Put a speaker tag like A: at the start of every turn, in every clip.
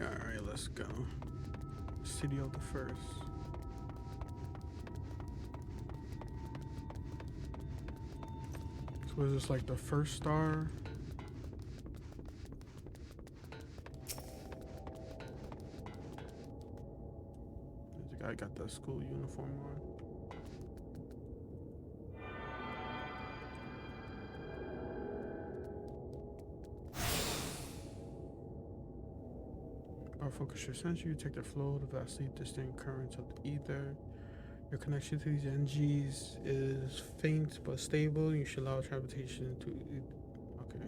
A: Alright, let's go. City of the First. So is this like the first star? The guy got the school uniform on. Our focus your sense, you take the flow of the vastly distant currents of the ether. Your connection to these NGs is faint but stable. You should allow transportation to. Okay.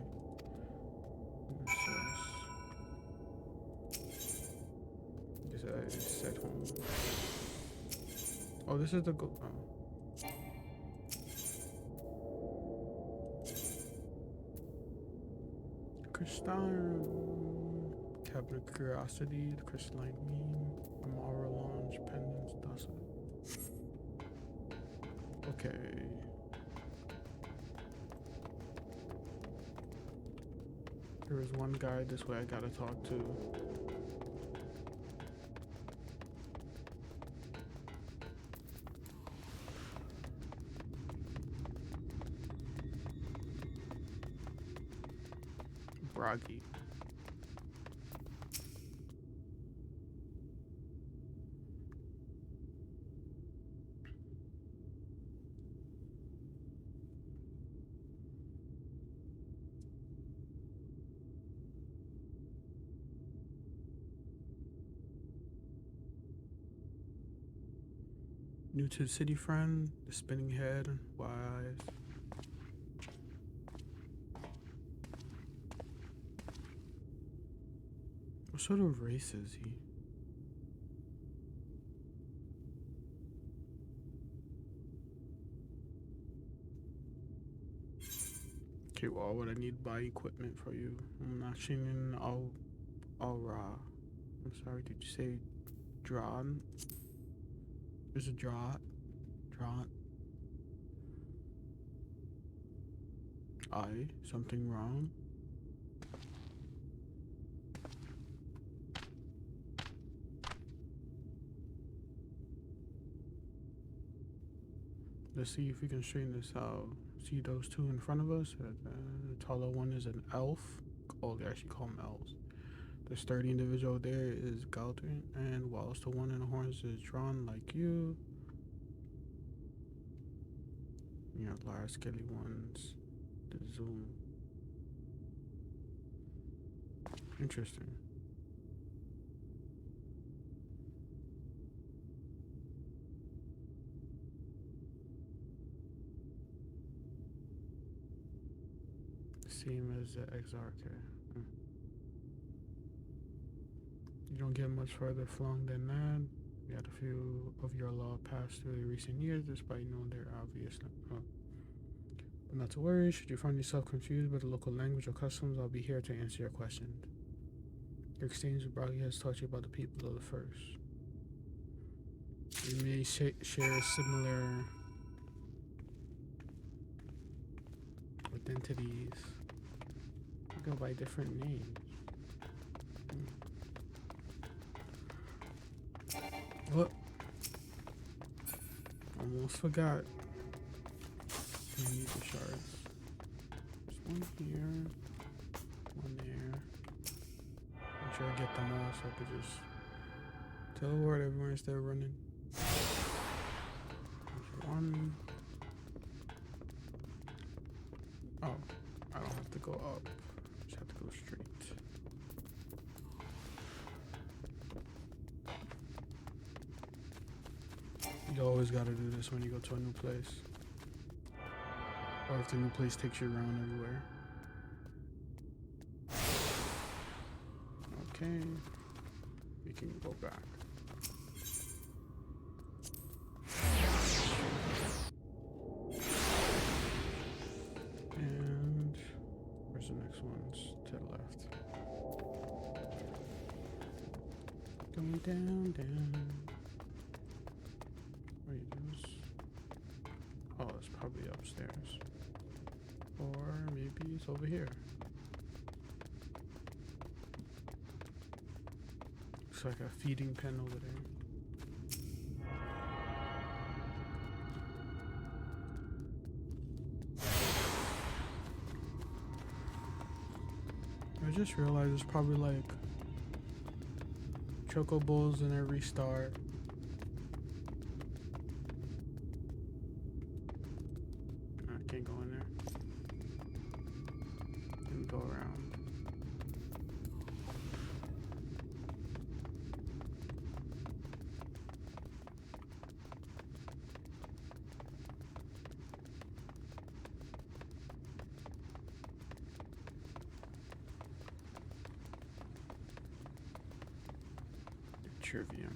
A: I guess I set home. Oh, this is the go. Oh. Crystarium. Cabinet of Curiosity, the Crystalline Mean, Amara Launch, Pendants, Dust. Okay. There is one guy this way I gotta talk to. Bragi. New to the city, friend. The spinning head, wise. What sort of race is he? Okay, well, what I need buy equipment for you. I'm not in Alra. I'm sorry, did you say Dron? There's a Dron. Something wrong? Let's see if we can straighten this out. See those two in front of us? The taller one is an elf. Oh, they actually call them elves. The sturdy individual there is Galton, and whilst the one in the horns is drawn like you. You have large scaly ones. The zoom. Interesting. Same as the Exarcha. You don't get much further flung than that. You had a few of your law passed through the recent years, despite knowing their obvious. But not to worry, should you find yourself confused by the local language or customs, I'll be here to answer your questions. Your exchange with Bragi has taught you about the people of the First. You may share similar identities. You go by different names. What? Almost forgot. I need the shards. There's one here, one there. I'm sure I get them all so I could just teleport everywhere instead of running. There's one. Oh, I don't have to go up. Just have to go straight. You always gotta do this when you go to a new place. Or if the new place takes you around everywhere. Okay. We can go back. And where's the next ones? To the left. Going down. Wait, oh, it's probably upstairs. Or maybe it's over here. Looks like a feeding pen over there. I just realized there's probably like chocobos in every star. I can't go in there. Let me go around. Trivium.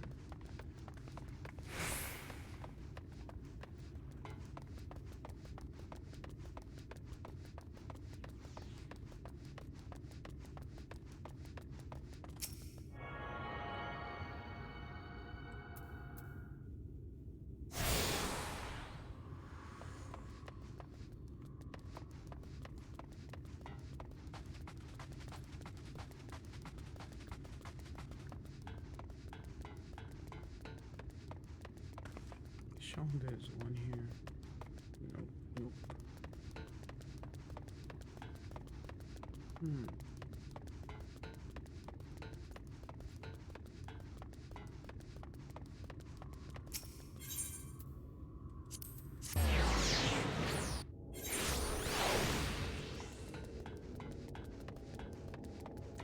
A: There's one here. Nope, nope.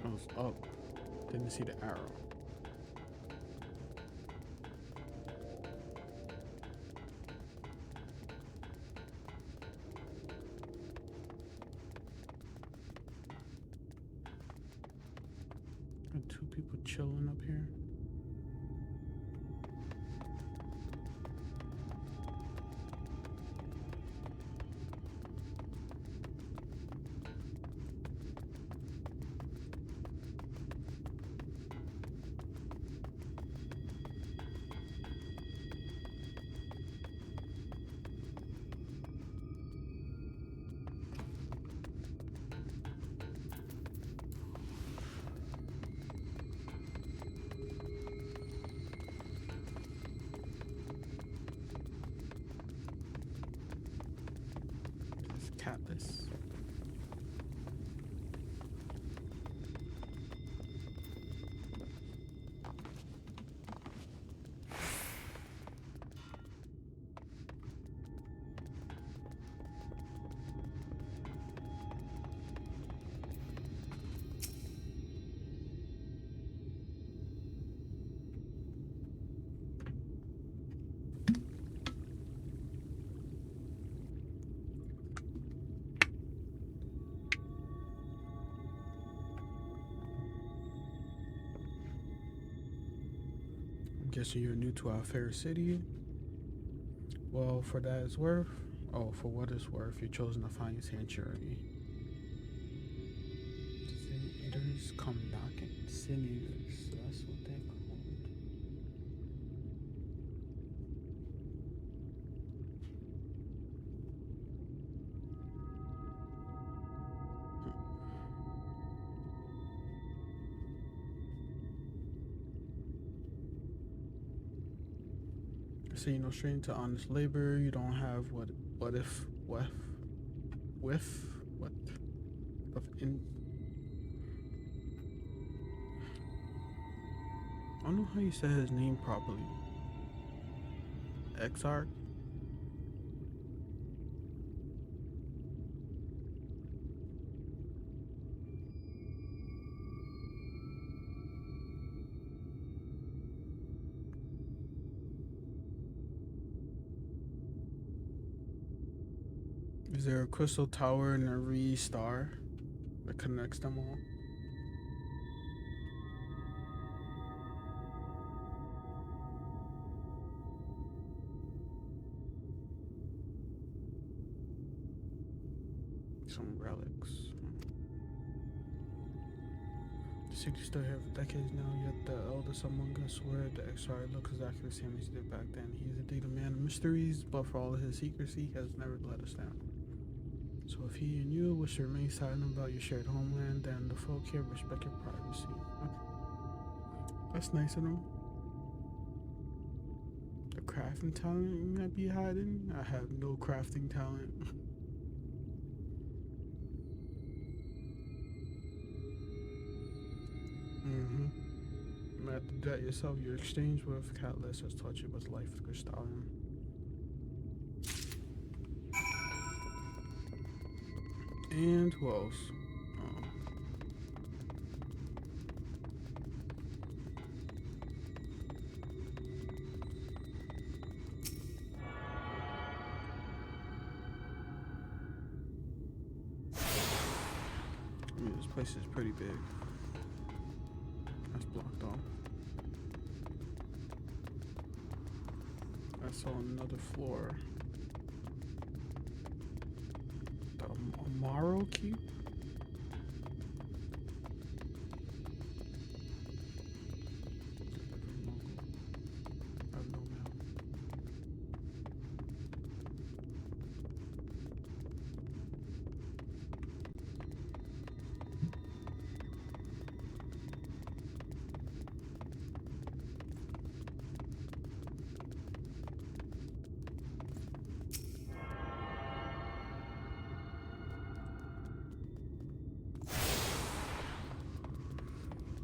A: I was up. Didn't see the arrow. Two people chilling up here. Catless. Guessing you're new to our fair city. Well, for that it's worth. Oh, for what it's worth, you've chosen to find sanctuary. Sin eaters come knocking. Sin eaters, that's what they called. So you know, straight into honest labor. You don't have what of in. I don't know how you said his name properly. Exarch. Is there a crystal tower in every star that connects them all? Some relics. The city still here for decades now, yet the eldest among us swear the Exarch looks exactly the same as he did back then. He is indeed a man of mysteries, but for all of his secrecy, he has never let us down. So if he and you wish to remain silent about your shared homeland, then the folk here respect your privacy. Okay. That's nice of them. The crafting talent you might be hiding. I have no crafting talent. Mm-hmm. You have to do that yourself. Your exchange with Catalyst has taught you what's life with Crystarium. And who else? This place is pretty big. That's blocked off. I saw another floor. The Amaro Keep? I have no map.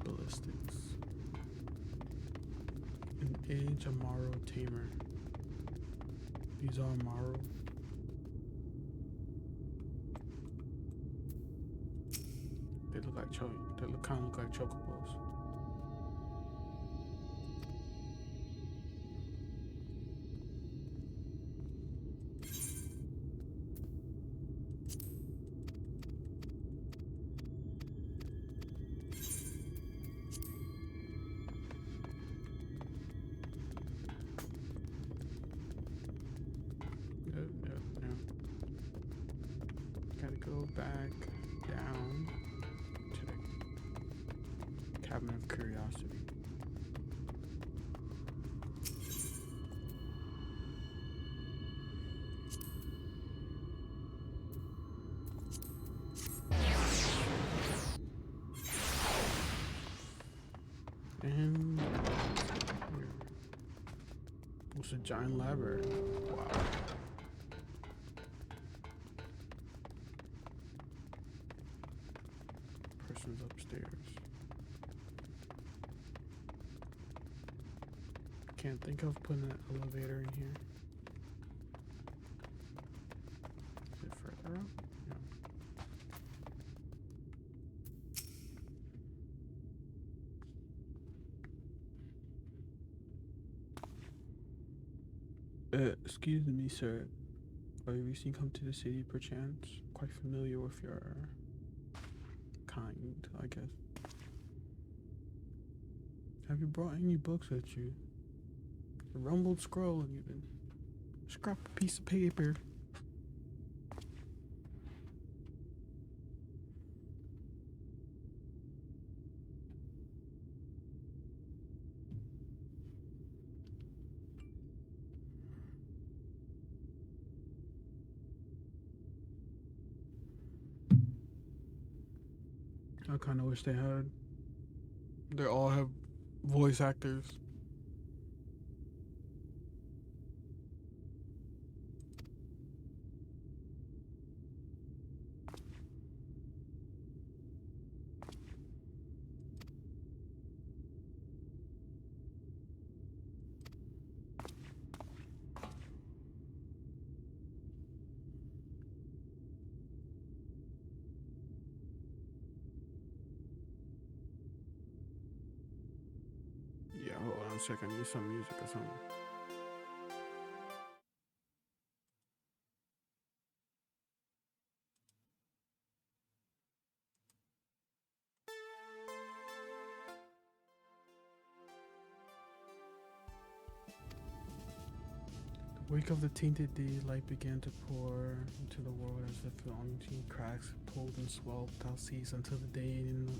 A: Ballistics. An Age Amaro Tamer. These are Amaro. They look like kind of look like chocobos. Gotta go back down to the Cabinet of Curiosity. And what's a giant library? Wow. Person's upstairs. Can't think of putting an elevator in here. Is it further up? Excuse me, sir. Are you recently come to the city, perchance? Quite familiar with your kind, I guess. Have you brought any books with you? A rumbled scroll, even. Scrap a piece of paper. I kind of wish they had. They all have voice actors. Yeah, hold on a second. I need some music or something. The wake of the tainted day, light began to pour into the world as if the unseen cracks pulled and swelled without cease until the day in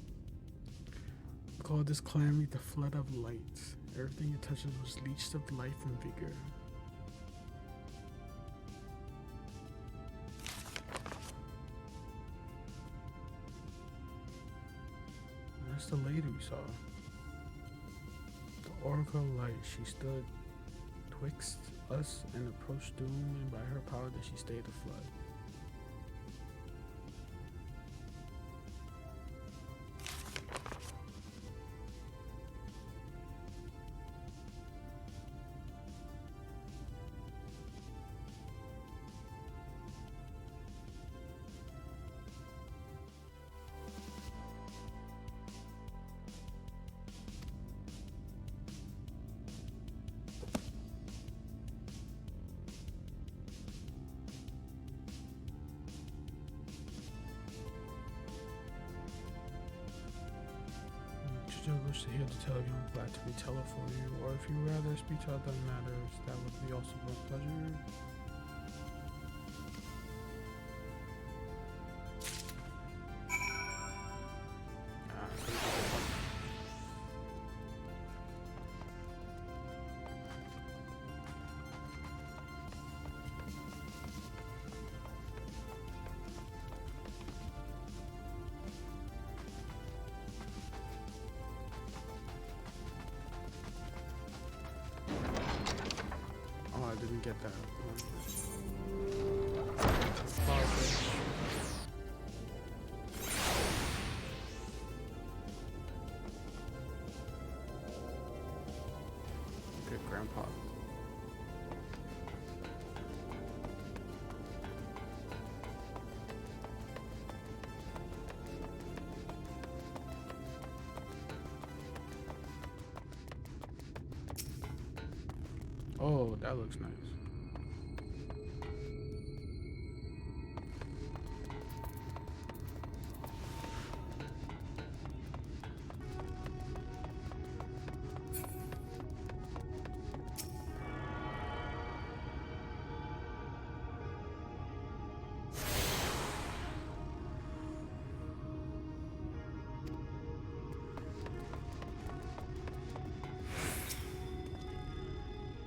A: called this calamity the flood of light. Everything it touches was leached of life and vigor. And that's the lady we saw. oracle light, she stood twixt us and approached doom, and by her power did she stay the flood. Should you wish to hear the tale, I'm glad to retell it for you, or if you rather speak to other matters, that would be also a pleasure. Oh, I didn't get that. Good grandpa. Oh, that looks nice.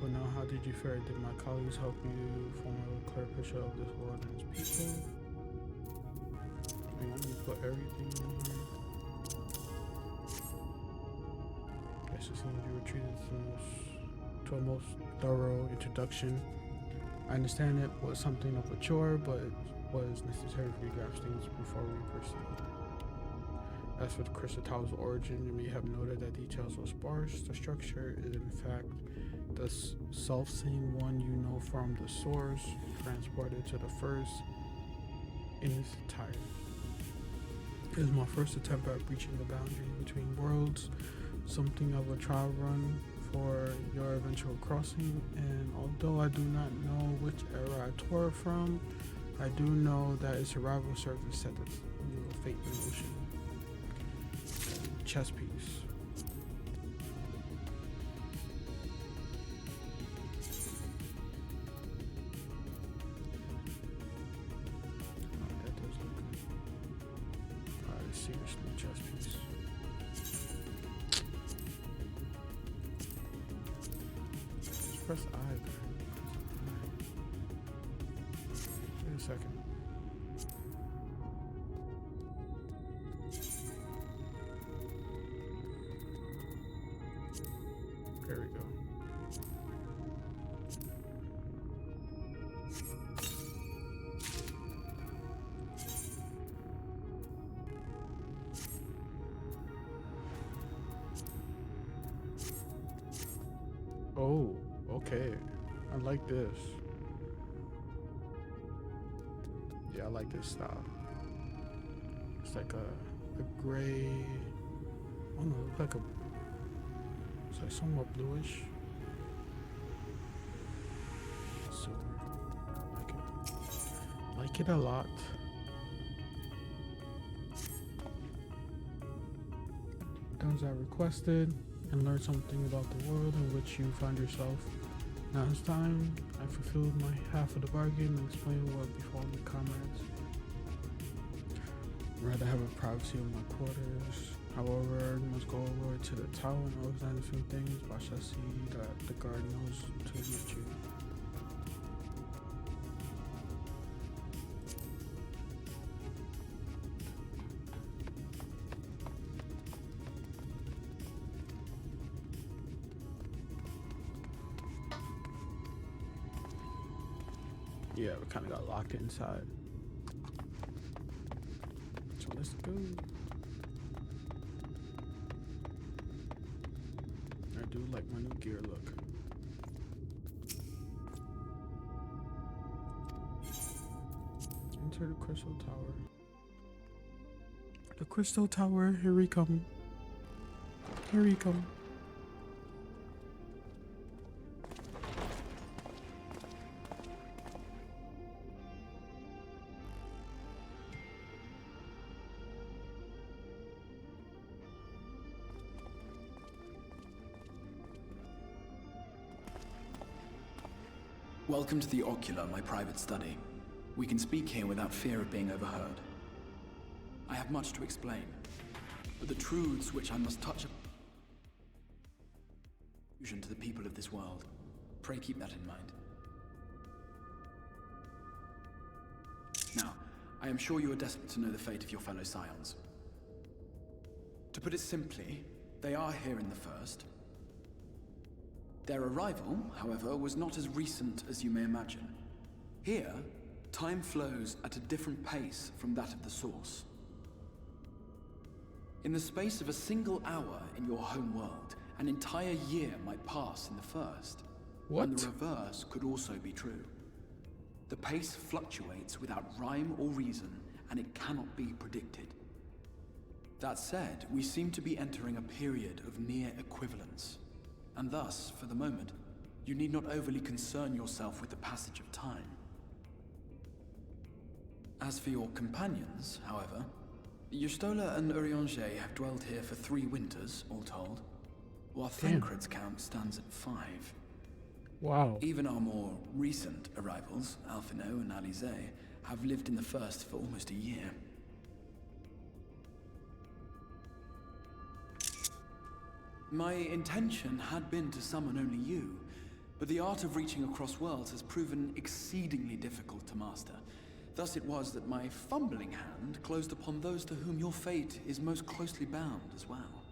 A: But now, how did you fare? Did my colleagues help you form a clear picture of this world and its people? Do you want me to put everything in here? Yes, it seems you were treated to a most thorough introduction. I understand it was something of a chore, but it was necessary for you to grasp things before we proceed. As for the crystal tower's origin, you may have noted that details were sparse. The structure is in fact the self-same one you know from the source, transported to the first in its entirety. It is my first attempt at breaching the boundary between worlds, something of a trial run for your eventual crossing, and although I do not know which era I tore from, I do know that its arrival served to set the wheel of fate in motion. Chess piece. Seriously, chess piece. Just press I, man. Wait a second. There we go. Oh, okay. I like this. Yeah, I like this style. It's like a gray. I don't know, it looks like it's like somewhat bluish. Silver. I like it. Like it a lot. Done as I requested, and learn something about the world in which you find yourself. Now it's time. I fulfilled my half of the bargain and explained what before me, comrades. I'd rather have a privacy of my quarters. However, I must go over to the tower and organize a few things, but I shall see that the guard knows to meet you. Yeah, we kind of got locked inside. So let's go. I do like my new gear look. Enter the crystal tower. The crystal tower, here we come. Here we come.
B: Welcome to the Ocular, my private study. We can speak here without fear of being overheard. I have much to explain, but the truths which I must touch upon to the people of this world. Pray keep that in mind. Now, I am sure you are desperate to know the fate of your fellow scions. To put it simply, they are here in the first. Their arrival, however, was not as recent as you may imagine. Here, time flows at a different pace from that of the source. In the space of a single hour in your home world, an entire year might pass in the first.
A: What?
B: And the reverse could also be true. The pace fluctuates without rhyme or reason, and it cannot be predicted. That said, we seem to be entering a period of near equivalence. And thus, for the moment, you need not overly concern yourself with the passage of time. As for your companions, however, Y'shtola and Urianger have dwelled here for 3 winters, all told, while Thancred's count stands at 5.
A: Wow.
B: Even our more recent arrivals, Alphino and Alize, have lived in the first for almost a year. My intention had been to summon only you, but the art of reaching across worlds has proven exceedingly difficult to master. Thus it was that my fumbling hand closed upon those to whom your fate is most closely bound as well.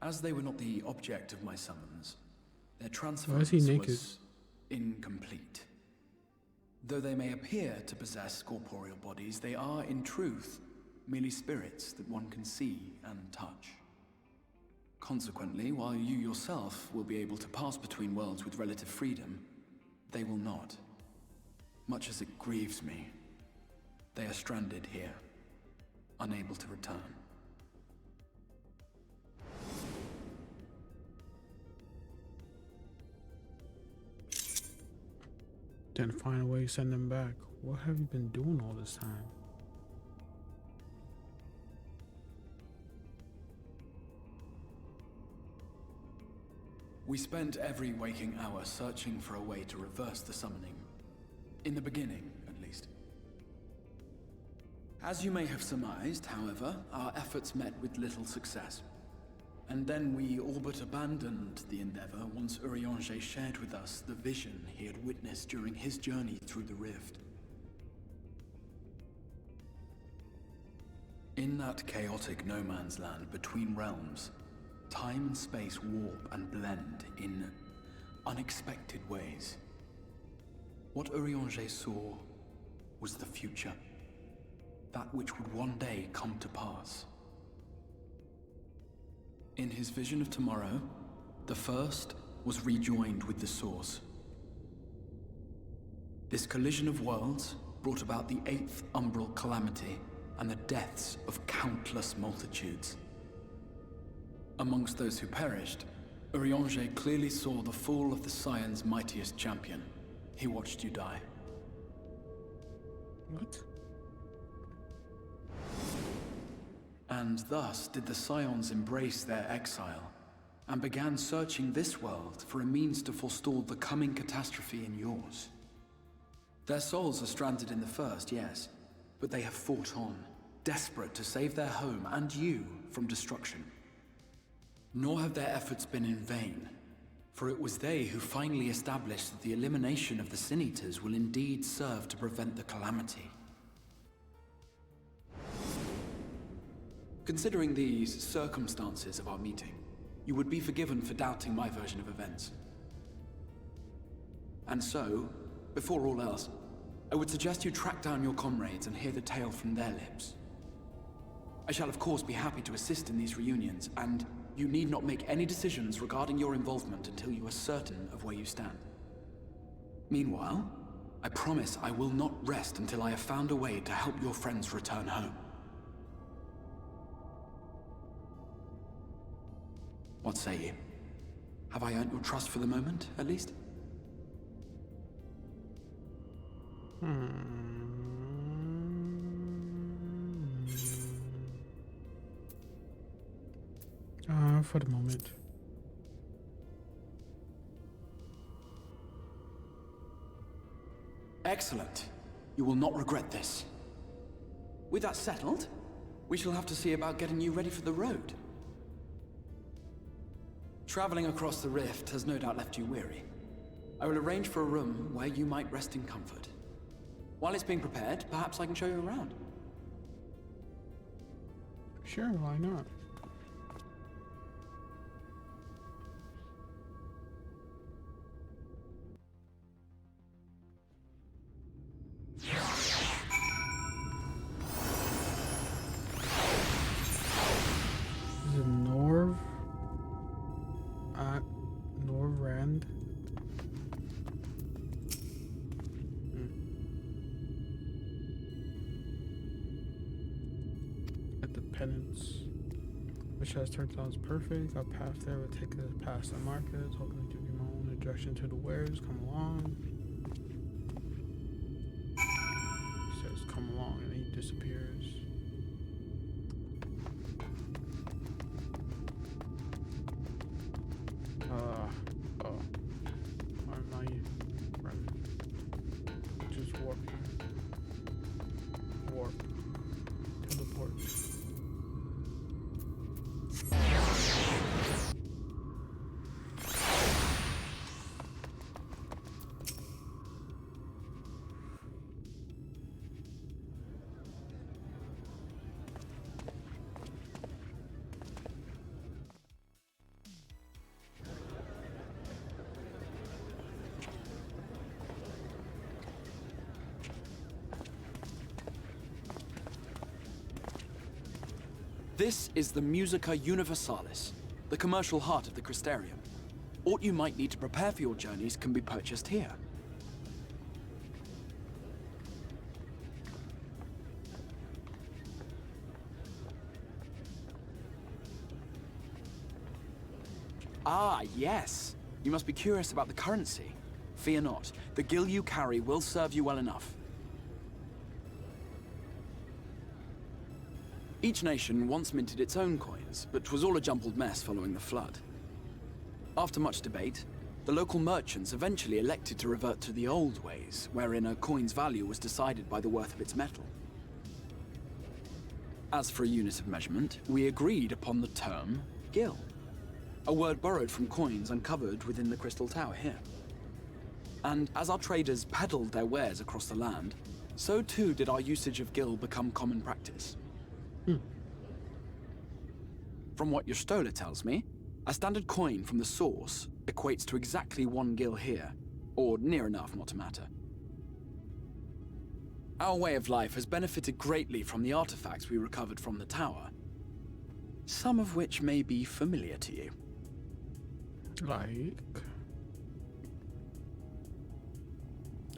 B: As they were not the object of my summons, their transference was incomplete. Though they may appear to possess corporeal bodies, they are, in truth, merely spirits that one can see and touch. Consequently, while you yourself will be able to pass between worlds with relative freedom, they will not. Much as it grieves me, they are stranded here, unable to return.
A: Then find a way to send them back. What have you been doing all this time?
B: We spent every waking hour searching for a way to reverse the summoning. In the beginning, at least. As you may have surmised, however, our efforts met with little success. And then we all but abandoned the endeavor once Urianger shared with us the vision he had witnessed during his journey through the rift. In that chaotic no-man's land between realms, time and space warp and blend in unexpected ways. What Urianger saw was the future, that which would one day come to pass. In his vision of tomorrow, the first was rejoined with the source. This collision of worlds brought about the 8th umbral calamity and the deaths of countless multitudes. Amongst those who perished, Urianger clearly saw the fall of the Scion's mightiest champion. He watched you die.
A: What?
B: And thus did the Scions embrace their exile, and began searching this world for a means to forestall the coming catastrophe in yours. Their souls are stranded in the first, yes, but they have fought on, desperate to save their home and you from destruction. Nor have their efforts been in vain, for it was they who finally established that the elimination of the Sin Eaters will indeed serve to prevent the calamity. Considering these circumstances of our meeting, you would be forgiven for doubting my version of events. And so, before all else, I would suggest you track down your comrades and hear the tale from their lips. I shall of course be happy to assist in these reunions, and you need not make any decisions regarding your involvement until you are certain of where you stand. Meanwhile, I promise I will not rest until I have found a way to help your friends return home. What say you? Have I earned your trust for the moment, at least?
A: For the moment.
B: Excellent. You will not regret this. With that settled, we shall have to see about getting you ready for the road. Traveling across the rift has no doubt left you weary. I will arrange for a room where you might rest in comfort. While it's being prepared, perhaps I can show you around.
A: Sure, why not? Is it Norv? Norvrand? At the penance, which has turned out perfect. Our path there will take us past the markets, hoping to give you my own direction to the wares. Come along. He says, come along, and he disappears. Why am I running? Just warp. Warp. Teleport.
B: This is the Musica Universalis, the commercial heart of the Crystarium. What you might need to prepare for your journeys can be purchased here. Ah, yes. You must be curious about the currency. Fear not. The gil you carry will serve you well enough. Each nation once minted its own coins, but 'twas all a jumbled mess following the flood. After much debate, the local merchants eventually elected to revert to the old ways, wherein a coin's value was decided by the worth of its metal. As for a unit of measurement, we agreed upon the term gil, a word borrowed from coins uncovered within the Crystal Tower here. And as our traders peddled their wares across the land, so too did our usage of gil become common practice. From what your stola tells me, a standard coin from the source equates to exactly 1 gil here, or near enough not to matter. Our way of life has benefited greatly from the artifacts we recovered from the tower, some of which may be familiar to you.
A: Like?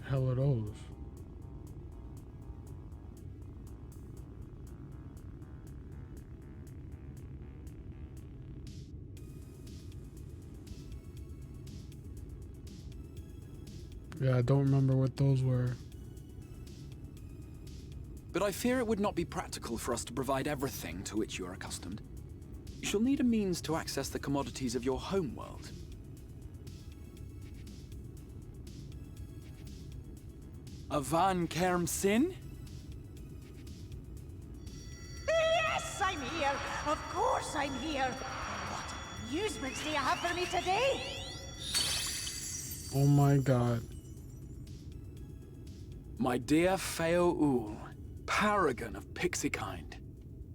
A: Hell are those? Yeah, I don't remember what those were.
B: But I fear it would not be practical for us to provide everything to which you are accustomed. You shall need a means to access the commodities of your homeworld. Avan Kerm Sin?
C: Yes, I'm here. Of course I'm here. What amusements do you have for me today?
A: Oh my god.
B: My dear Feo Ul, paragon of pixie kind.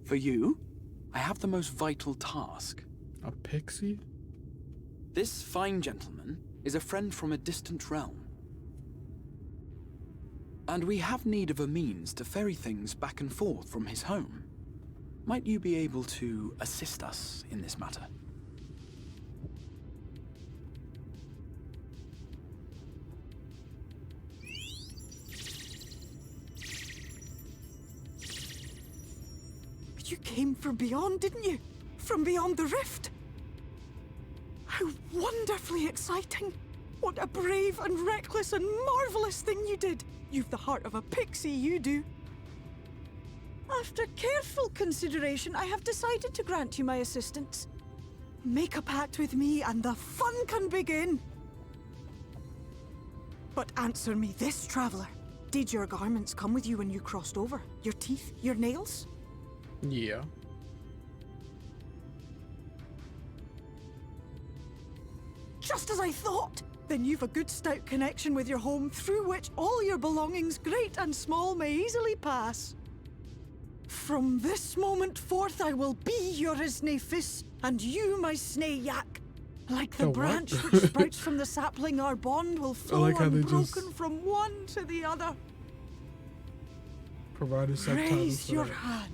B: For you, I have the most vital task.
A: A pixie?
B: This fine gentleman is a friend from a distant realm. And we have need of a means to ferry things back and forth from his home. Might you be able to assist us in this matter?
D: You came from beyond, didn't you? From beyond the rift? How wonderfully exciting! What a brave and reckless and marvelous thing you did! You've the heart of a pixie, you do.
C: After careful consideration, I have decided to grant you my assistance.
D: Make a pact with me and the fun can begin. But answer me this, traveler. Did your garments come with you when you crossed over? Your teeth? Your nails?
A: Yeah.
D: Just as I thought! Then you've a good stout connection with your home through which all your belongings, great and small, may easily pass. From this moment forth I will be your Isne Fis, and you my Snay Yak. Like the branch which sprouts from the sapling, our bond will flow unbroken from one to the other.
A: Provided subtitles.
D: Raise your hand.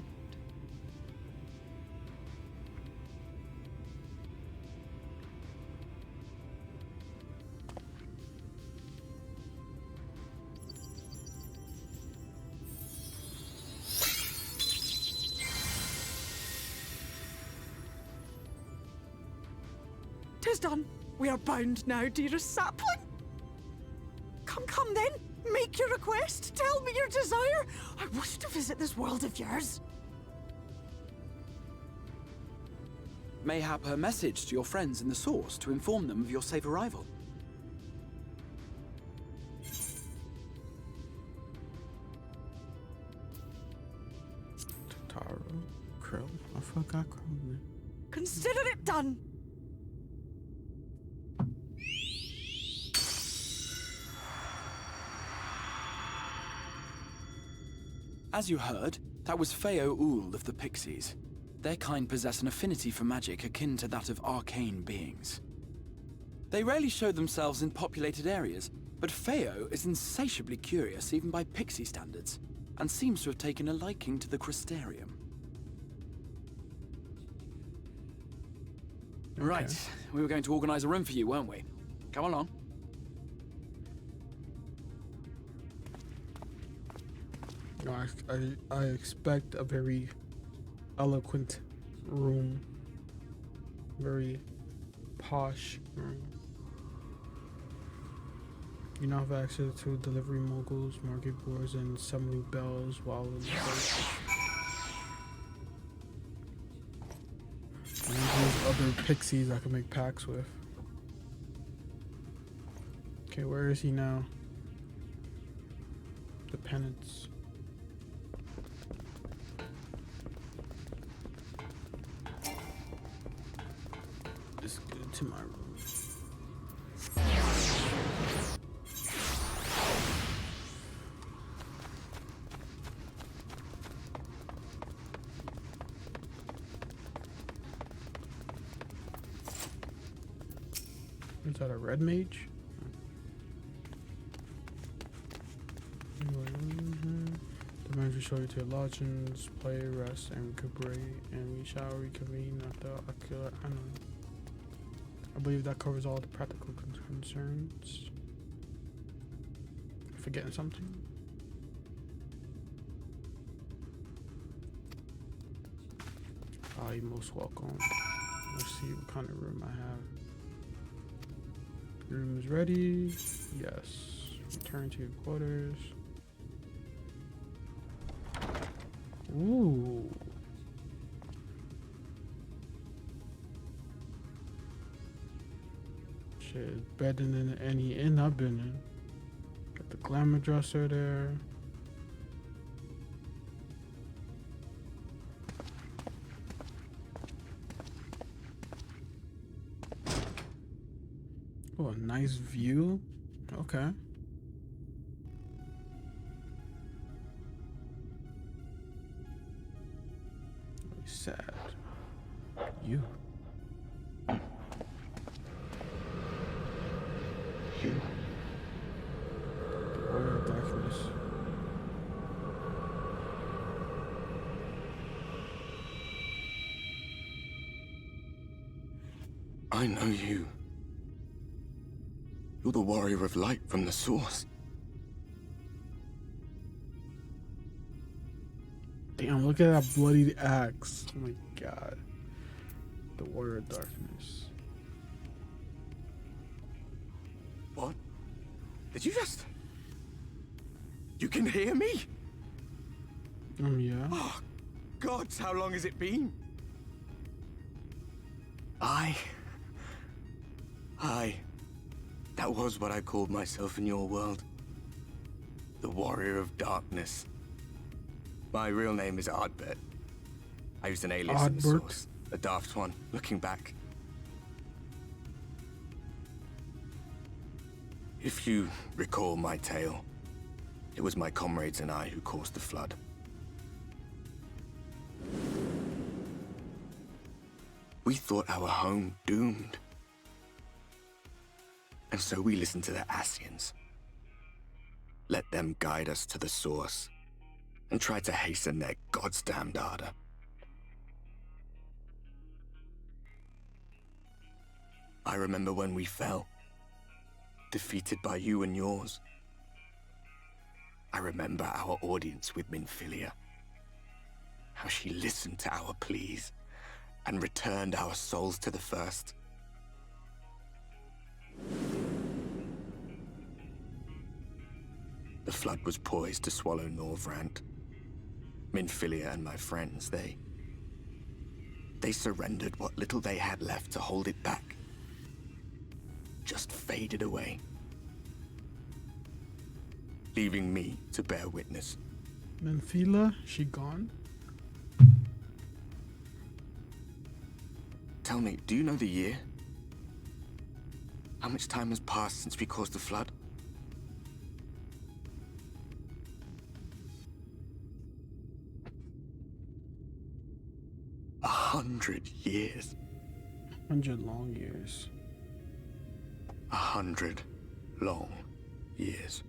D: Tis done. We are bound now, dearest sapling. Come then. Make your request. Tell me your desire. I wish to visit this world of yours.
B: Mayhap her message to your friends in the Source to inform them of your safe arrival.
A: Taro, Krill. I forgot Krill, man.
D: Consider it done.
B: As you heard, that was Feo Ul of the Pixies. Their kind possess an affinity for magic akin to that of arcane beings. They rarely show themselves in populated areas, but Feo is insatiably curious even by Pixie standards, and seems to have taken a liking to the Crystarium. Okay. Right, we were going to organize a room for you, weren't we? Come along.
A: No, I expect a very eloquent room, very posh room. You now have access to delivery moguls, market boards, and assembly bells while in the place. And there's other pixies I can make pacts with. Okay, where is he now? The penance. Let's get to my room. Is that a red mage? The mage will show you to your lodgings, play, rest, and recuperate, and we shall reconvene at the Ocular Island. I believe that covers all the practical concerns. Forgetting something? You're most welcome. Let's see what kind of room I have. Your room is ready. Yes. Return to your quarters. Ooh. Shit, better than any inn I've been in. Got the glamour dresser there. Oh, a nice view. Okay. Really sad. You. The Warrior of Darkness.
E: I know you. You're the warrior of light from the source.
A: Damn, look at that bloodied axe. Oh my god. The warrior of darkness.
E: What? Did you just... You can hear me?
A: Yeah.
E: Oh, gods, how long has it been? That was what I called myself in your world. The Warrior of Darkness. My real name is Ardbert. I used an alias in the
A: Ardbert?
E: source. A daft one, looking back. If you recall my tale, it was my comrades and I who caused the flood. We thought our home doomed. And so we listened to the Ascians. Let them guide us to the source, and tried to hasten their goddamned ardor. I remember when we fell, defeated by you and yours. I remember our audience with Minfilia, how she listened to our pleas and returned our souls to the first. The flood was poised to swallow Norvrant. Minfilia and my friends, they surrendered what little they had left to hold it back. Just faded away, leaving me to bear witness.
A: Menphila, she gone?
E: Tell me, do you know the year? How much time has passed since we caused the flood? A 100 years.
A: 100 long years.
E: 100 long years.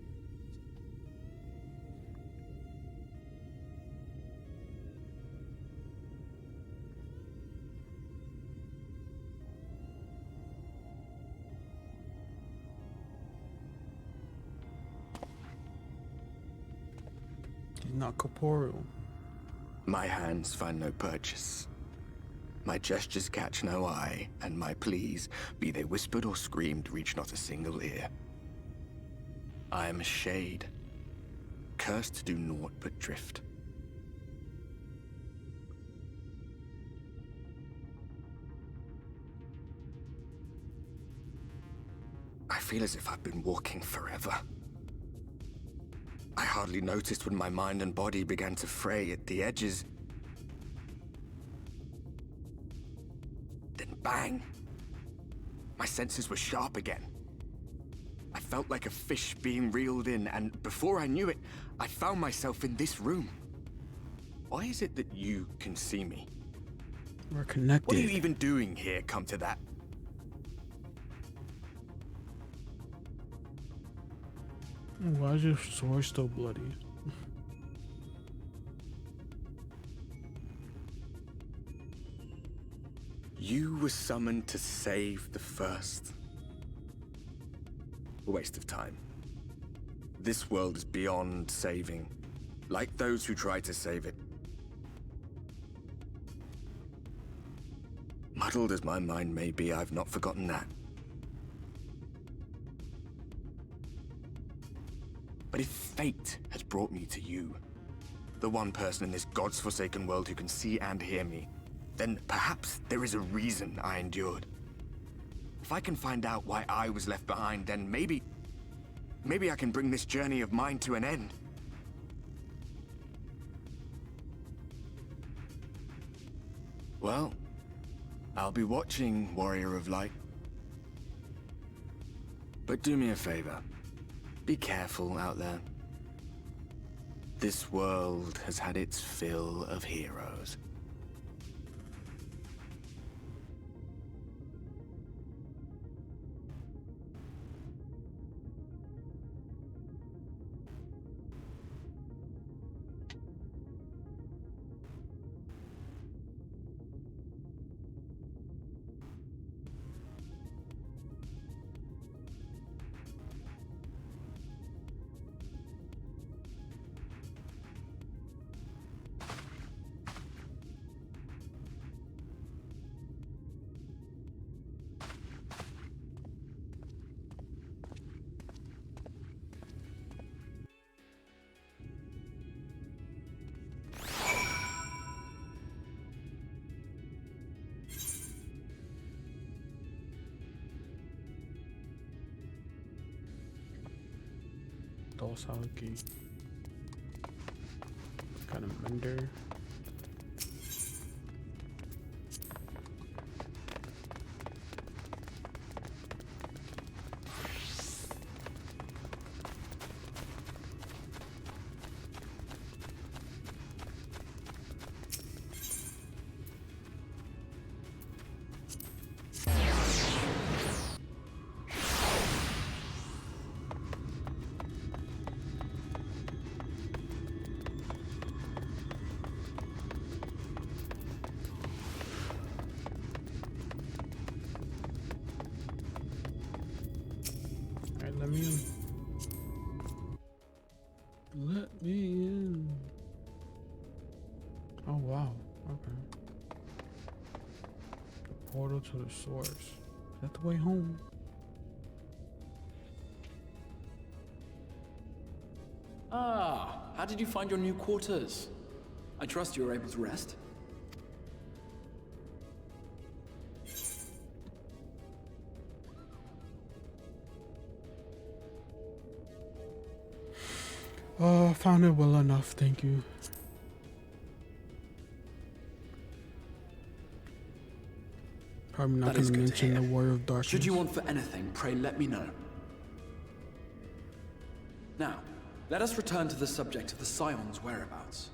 A: He's not corporeal.
E: My hands find no purchase. My gestures catch no eye, and my pleas, be they whispered or screamed, reach not a single ear. I am a shade, cursed to do naught but drift. I feel as if I've been walking forever. I hardly noticed when my mind and body began to fray at the edges. Then bang! My senses were sharp again. I felt like a fish being reeled in, and before I knew it, I found myself in this room. Why is it that you can see me?
A: We're connected.
E: What are you even doing here, come to that?
A: Why is your sword still bloody?
E: You were summoned to save the first. A waste of time. This world is beyond saving, like those who tried to save it. Muddled as my mind may be, I've not forgotten that. But if fate has brought me to you, the one person in this God's-forsaken world who can see and hear me, then perhaps there is a reason I endured. If I can find out why I was left behind, then maybe I can bring this journey of mine to an end. Well, I'll be watching, Warrior of Light. But do me a favor. Be careful out there. This world has had its fill of heroes.
A: false alchemy. Kind of mender. Let me in. Let me in. Oh wow. Okay. The portal to the source. Is that the way home?
B: Ah, how did you find your new quarters? I trust you were able to rest.
A: Oh, found it well enough, thank you. Probably not going to mention the War of Darkness.
B: Should you want for anything, pray let me know. Now, let us return to the subject of the Scion's whereabouts.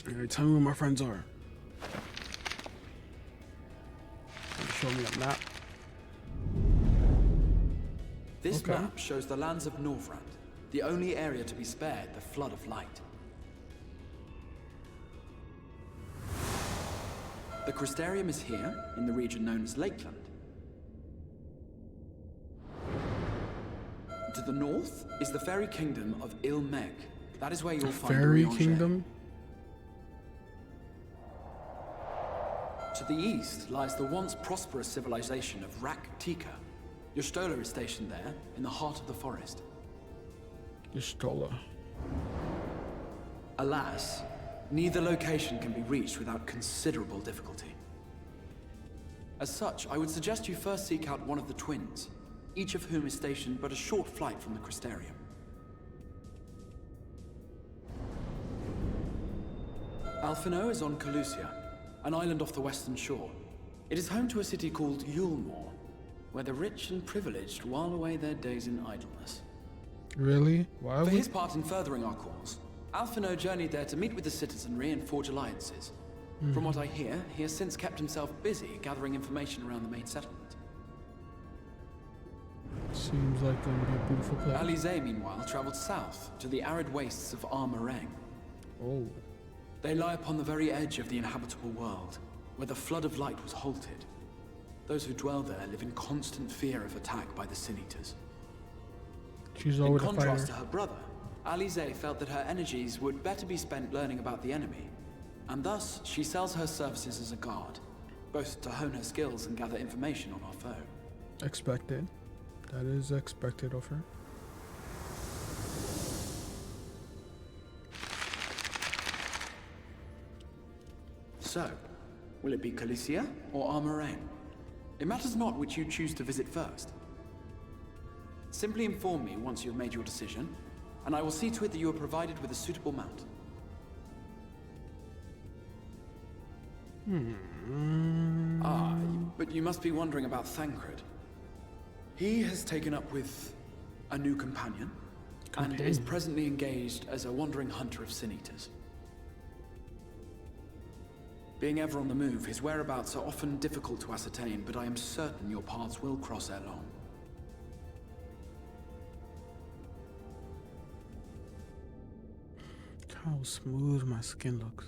A: Alright, tell me where my friends are. Show me a map.
B: This map shows the lands of Norvrand, the only area to be spared the flood of light. The Crystarium is here, in the region known as Lakeland. To the north is the fairy kingdom of Ilmeg. That is where you'll find the
A: fairy kingdom?
B: To the east lies the once prosperous civilization of Rak-Tika. Your Stola is stationed there, in the heart of the forest.
A: Your Stola.
B: Alas, neither location can be reached without considerable difficulty. As such, I would suggest you first seek out one of the twins, each of whom is stationed but a short flight from the Crystarium. Alphino is on Calusia, an island off the western shore. It is home to a city called Yulmore, where the rich and privileged while away their days in idleness.
A: Really? Why
B: For his part in furthering our cause, Alphino journeyed there to meet with the citizenry and forge alliances. From what I hear, he has since kept himself busy gathering information around the main settlement.
A: Seems like going to be a beautiful place.
B: Alize, meanwhile, traveled south to the arid wastes of Armareng.
A: Oh.
B: They lie upon the very edge of the inhabitable world, where the flood of light was halted. Those who dwell there live in constant fear of attack by the Sin Eaters.
A: She's
B: In
A: always a
B: contrast
A: fighter.
B: to her brother, Alize felt that her energies would better be spent learning about the enemy, and thus she sells her services as a guard, both to hone her skills and gather information on our foe.
A: Expected. That is expected of her.
B: So, will it be Calusia or Armareng? It matters not which you choose to visit first. Simply inform me once you have made your decision, and I will see to it that you are provided with a suitable mount. But you must be wondering about Thancred. He has taken up with a new companion, and is presently engaged as a wandering hunter of Sin Eaters. Being ever on the move, his whereabouts are often difficult to ascertain, but I am certain your paths will cross ere long.
A: How smooth my skin looks.